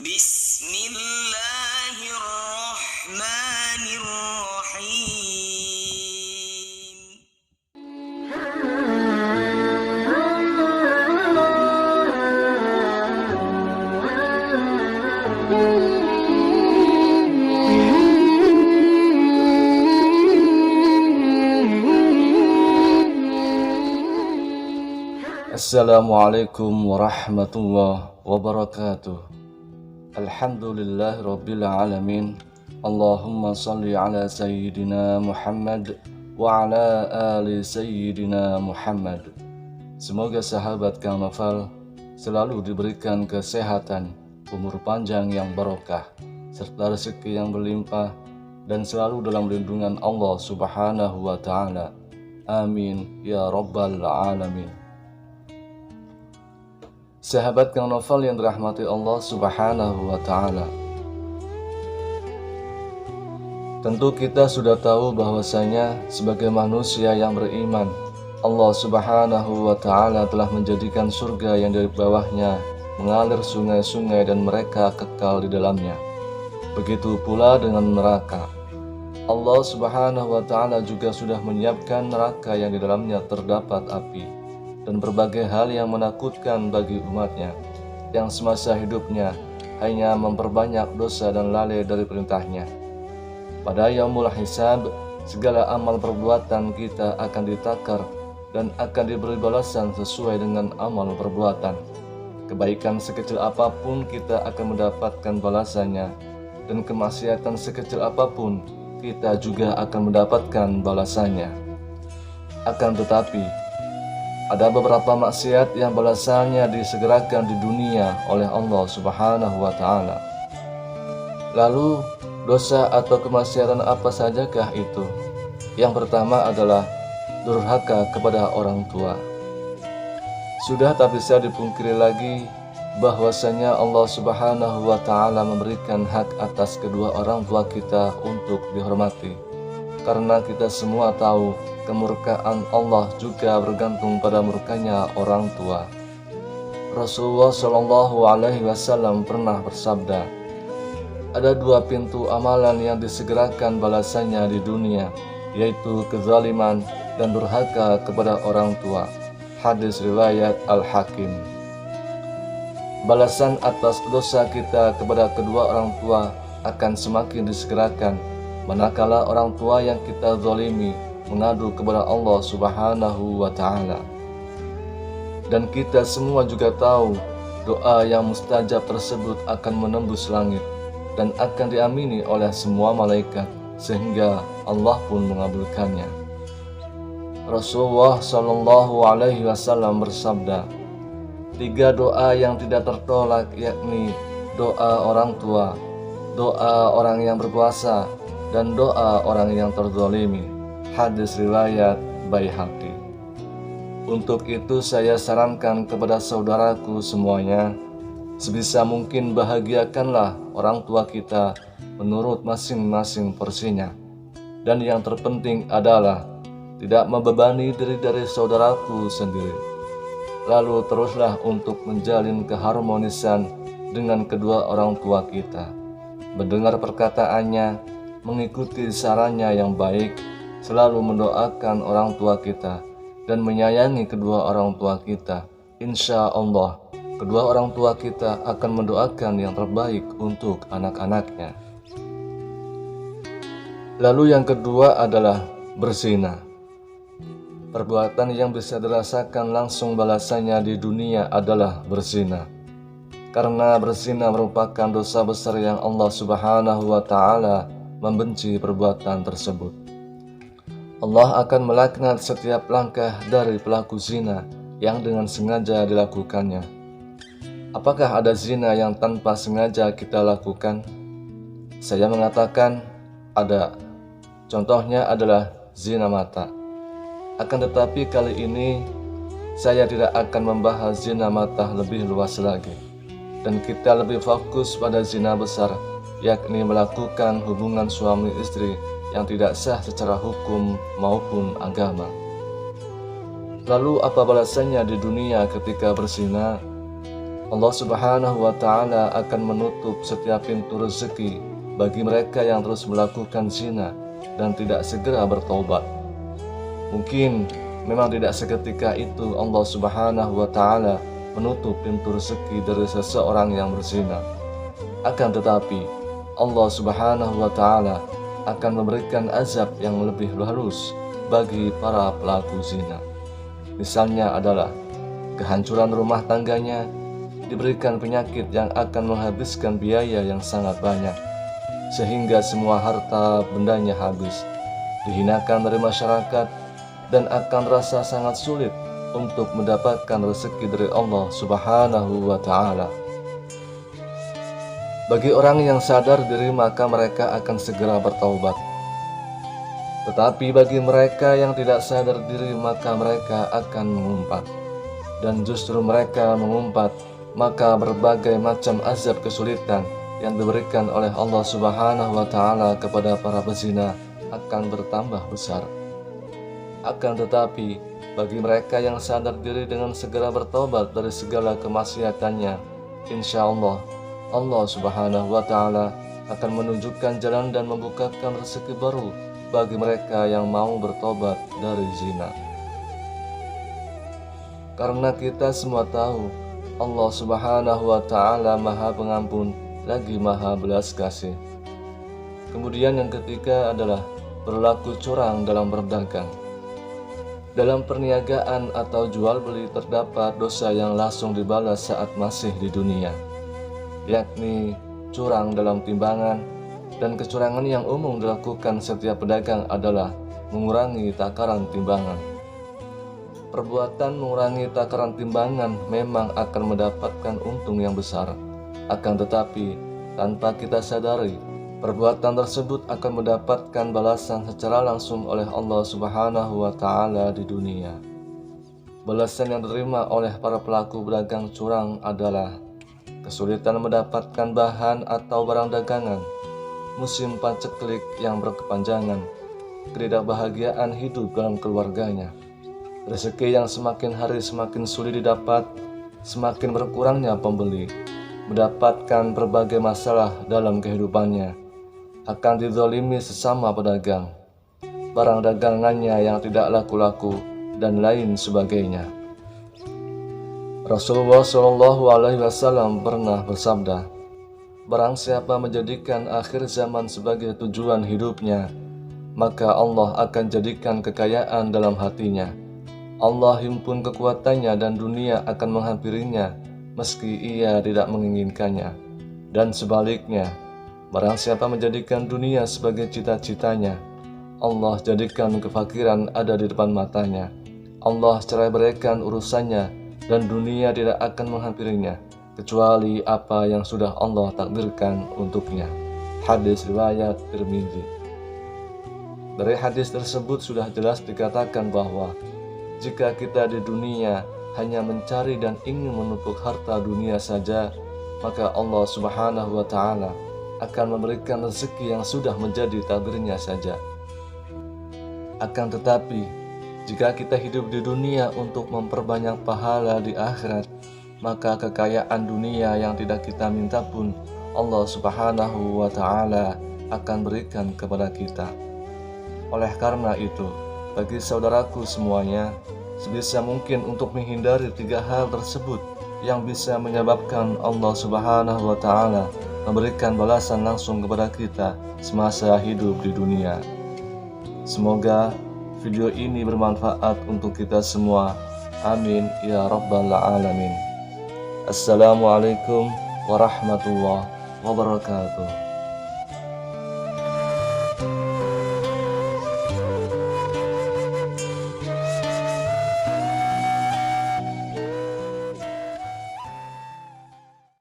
Bismillahirrahmanirrahim. Assalamualaikum warahmatullahi wabarakatuh. Alhamdulillahirabbil alamin. Allahumma shalli ala sayyidina Muhammad wa ala ali sayyidina Muhammad. Semoga sahabat Kang Novel selalu diberikan kesehatan, umur panjang yang barokah, serta rezeki yang berlimpah, dan selalu dalam lindungan Allah Subhanahu wa ta'ala. Amin ya rabbal alamin. Sahabat Kang Novel yang dirahmati Allah Subhanahu wa ta'ala, tentu kita sudah tahu bahwasanya sebagai manusia yang beriman, Allah Subhanahu wa ta'ala telah menjadikan surga yang dari bawahnya mengalir sungai-sungai dan mereka kekal di dalamnya. Begitu pula dengan neraka. Allah Subhanahu wa ta'ala juga sudah menyiapkan neraka yang di dalamnya terdapat api dan berbagai hal yang menakutkan bagi umatnya yang semasa hidupnya hanya memperbanyak dosa dan lalai dari perintahnya. Pada yaumul hisab, segala amal perbuatan kita akan ditakar dan akan diberi balasan sesuai dengan amal perbuatan. Kebaikan sekecil apapun kita akan mendapatkan balasannya, dan kemaksiatan sekecil apapun kita juga akan mendapatkan balasannya. Akan tetapi, ada beberapa maksiat yang balasannya disegerakan di dunia oleh Allah Subhanahu wa ta'ala. Lalu, dosa atau kemaksiatan apa sajakah itu? Yang pertama adalah durhaka kepada orang tua. Sudah tak bisa dipungkiri lagi bahwasanya Allah Subhanahu wa ta'ala memberikan hak atas kedua orang tua kita untuk dihormati. Karena kita semua tahu kemurkaan Allah juga bergantung pada murkanya orang tua. Rasulullah Shallallahu Alaihi Wasallam pernah bersabda, ada dua pintu amalan yang disegerakan balasannya di dunia, yaitu kezaliman dan durhaka kepada orang tua. Hadis riwayat Al-Hakim. Balasan atas dosa kita kepada kedua orang tua akan semakin disegerakan manakala orang tua yang kita zalimi mengadu kepada Allah Subhanahu wa ta'ala. Dan kita semua juga tahu doa yang mustajab tersebut akan menembus langit dan akan diamini oleh semua malaikat sehingga Allah pun mengabulkannya. Rasulullah Shallallahu Alaihi Wasallam bersabda, 3 doa yang tidak tertolak yakni doa orang tua, doa orang yang berpuasa, dan doa orang yang terzalimi. Hadis riwayat Baihaqi. Untuk itu saya sarankan kepada saudaraku semuanya, sebisa mungkin bahagiakanlah orang tua kita menurut masing-masing porsinya. Dan yang terpenting adalah tidak membebani diri dari saudaraku sendiri. Lalu teruslah untuk menjalin keharmonisan dengan kedua orang tua kita, mendengar perkataannya, mengikuti sarannya yang baik, selalu mendoakan orang tua kita, dan menyayangi kedua orang tua kita. Insya Allah, kedua orang tua kita akan mendoakan yang terbaik untuk anak-anaknya. Lalu yang kedua adalah berzina. Perbuatan yang bisa dirasakan langsung balasannya di dunia adalah berzina. Karena berzina merupakan dosa besar yang Allah Subhanahu wa ta'ala membenci perbuatan tersebut. Allah akan melaknat setiap langkah dari pelaku zina yang dengan sengaja dilakukannya. Apakah ada zina yang tanpa sengaja kita lakukan? Saya mengatakan ada. Contohnya adalah zina mata. Akan tetapi kali ini saya tidak akan membahas zina mata lebih luas lagi, dan kita lebih fokus pada zina besar, yakni melakukan hubungan suami istri yang tidak sah secara hukum maupun agama. Lalu apa balasannya di dunia ketika berzina? Allah Subhanahu wa Ta'ala akan menutup setiap pintu rezeki bagi mereka yang terus melakukan zina dan tidak segera bertobat. Mungkin memang tidak seketika itu Allah Subhanahu wa Ta'ala menutup pintu rezeki dari seseorang yang berzina. Akan tetapi Allah Subhanahu wa Ta'ala akan memberikan azab yang lebih halus bagi para pelaku zina. Misalnya adalah kehancuran rumah tangganya, diberikan penyakit yang akan menghabiskan biaya yang sangat banyak, sehingga semua harta bendanya habis, dihinakan dari masyarakat, dan akan rasa sangat sulit untuk mendapatkan rezeki dari Allah Subhanahu wa Ta'ala. Bagi orang yang sadar diri maka mereka akan segera bertaubat. Tetapi bagi mereka yang tidak sadar diri maka mereka akan mengumpat. Dan justru mereka mengumpat, maka berbagai macam azab kesulitan yang diberikan oleh Allah Subhanahu wa Ta'ala kepada para pezina akan bertambah besar. Akan tetapi bagi mereka yang sadar diri dengan segera bertobat dari segala kemaksiatannya, insya Allah Allah Subhanahu wa Ta'ala akan menunjukkan jalan dan membukakan rezeki baru bagi mereka yang mau bertobat dari zina. Karena kita semua tahu Allah Subhanahu wa Ta'ala Maha Pengampun lagi Maha Belas Kasih. Kemudian yang ketiga adalah berlaku curang dalam berdagang. Dalam perniagaan atau jual beli terdapat dosa yang langsung dibalas saat masih di dunia, yakni curang dalam timbangan, dan kecurangan yang umum dilakukan setiap pedagang adalah mengurangi takaran timbangan. Perbuatan mengurangi takaran timbangan memang akan mendapatkan untung yang besar, akan tetapi tanpa kita sadari, perbuatan tersebut akan mendapatkan balasan secara langsung oleh Allah Subhanahu wa Ta'ala di dunia. Balasan yang diterima oleh para pelaku berdagang curang adalah kesulitan mendapatkan bahan atau barang dagangan, musim paceklik yang berkepanjangan, ketidakbahagiaan hidup dalam keluarganya, rezeki yang semakin hari semakin sulit didapat, semakin berkurangnya pembeli, mendapatkan berbagai masalah dalam kehidupannya, akan dizalimi sesama pedagang, barang dagangannya yang tidak laku-laku, dan lain sebagainya. Rasulullah SAW pernah bersabda, barang siapa menjadikan akhir zaman sebagai tujuan hidupnya, maka Allah akan jadikan kekayaan dalam hatinya. Allah himpun kekuatannya dan dunia akan menghampirinya meski ia tidak menginginkannya. Dan sebaliknya, barang siapa menjadikan dunia sebagai cita-citanya, Allah jadikan kefakiran ada di depan matanya. Allah cerai-beraikan urusannya dan dunia tidak akan menghampirinya kecuali apa yang sudah Allah takdirkan untuknya. Hadis riwayat Tirmidzi. Dari hadis tersebut sudah jelas dikatakan bahwa jika kita di dunia hanya mencari dan ingin menumpuk harta dunia saja, maka Allah Subhanahu wa Ta'ala akan memberikan rezeki yang sudah menjadi takdirnya saja. Akan tetapi jika kita hidup di dunia untuk memperbanyak pahala di akhirat, maka kekayaan dunia yang tidak kita minta pun Allah Subhanahu wa Ta'ala akan berikan kepada kita. Oleh karena itu, bagi saudaraku semuanya, sebisa mungkin untuk menghindari tiga hal tersebut yang bisa menyebabkan Allah Subhanahu wa Ta'ala memberikan balasan langsung kepada kita semasa hidup di dunia. Semoga video ini bermanfaat untuk kita semua. Amin ya rabbal alamin. Assalamualaikum warahmatullahi wabarakatuh.